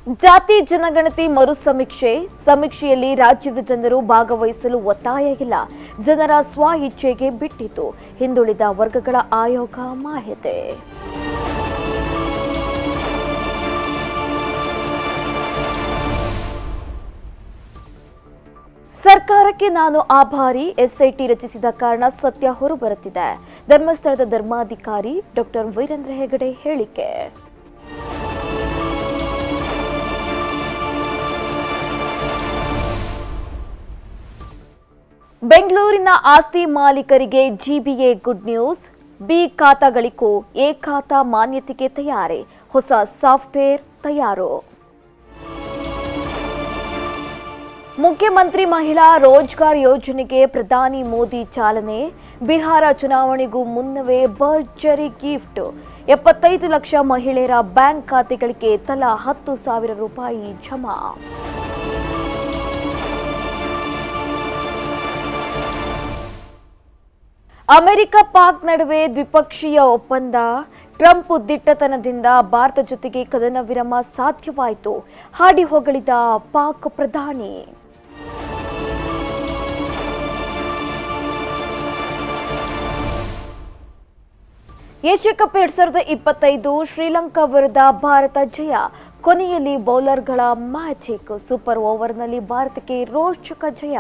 ಜಾತಿ ಜನಗಣತಿ ಮರು ಸಮೀಕ್ಷೆಯಲ್ಲಿ ರಾಜ್ಯದ ಜನರು ಭಾಗವಹಿಸಲು ಒತ್ತಾಯ ಇಲ್ಲ. ಜನರ ಸ್ವ ಇಚ್ಛೆಗೆ ಬಿಟ್ಟಿತು. ಹಿಂದುಳಿದ ವರ್ಗಗಳ ಆಯೋಗ ಮಾಹಿತಿ. ಸರ್ಕಾರಕ್ಕೆ ನಾನು ಆಭಾರಿ. ಎಸ್ಐಟಿ ರಚಿಸಿದ ಕಾರಣ ಸತ್ಯ ಹೊರಬರುತ್ತಿದೆ. ಧರ್ಮಸ್ಥಳದ ಧರ್ಮಾಧಿಕಾರಿ ಡಾಕ್ಟರ್ ವೀರೇಂದ್ರ ಹೆಗಡೆ ಹೇಳಿಕೆ. ಬೆಂಗಳೂರಿನ ಆಸ್ತಿ ಮಾಲೀಕರಿಗೆ ಜಿಬಿಎ ಗುಡ್ ನ್ಯೂಸ್. ಬಿ ಖಾತಾಗಳಿಗೂ ಎ ಖಾತಾ ಮಾನ್ಯತೆಗೆ ತಯಾರಿ. ಹೊಸ ಸಾಫ್ಟ್ವೇರ್ ತಯಾರು. ಮುಖ್ಯಮಂತ್ರಿ ಮಹಿಳಾ ರೋಜ್ಗಾರ್ ಯೋಜನೆಗೆ ಪ್ರಧಾನಿ ಮೋದಿ ಚಾಲನೆ. ಬಿಹಾರ ಚುನಾವಣೆಗೂ ಮುನ್ನವೇ ಭರ್ಜರಿ ಗಿಫ್ಟ್. 75 ಲಕ್ಷ ಮಹಿಳೆಯರ ಬ್ಯಾಂಕ್ ಖಾತೆಗಳಿಗೆ ತಲಾ 10,000 ರೂಪಾಯಿ ಜಮಾ. ಅಮೆರಿಕ ಪಾಕ್ ನಡುವೆ ದ್ವಿಪಕ್ಷೀಯ ಒಪ್ಪಂದ. ಟ್ರಂಪ್ ದಿಟ್ಟತನದಿಂದ ಭಾರತ ಜೊತೆಗೆ ಕದನ ವಿರಾಮ ಸಾಧ್ಯವಾಯಿತು. ಹಾಡಿ ಹೊಗಳಿದ ಪಾಕ್ ಪ್ರಧಾನಿ. ಏಷ್ಯಾ ಕಪ್ 2025 ಶ್ರೀಲಂಕಾ ವಿರುದ್ಧ ಭಾರತ ಜಯ. ಕೊನೆಯಲ್ಲಿ ಬೌಲರ್ಗಳ ಮ್ಯಾಜಿಕ್. ಸೂಪರ್ ಓವರ್ನಲ್ಲಿ ಭಾರತಕ್ಕೆ ರೋಚಕ ಜಯ.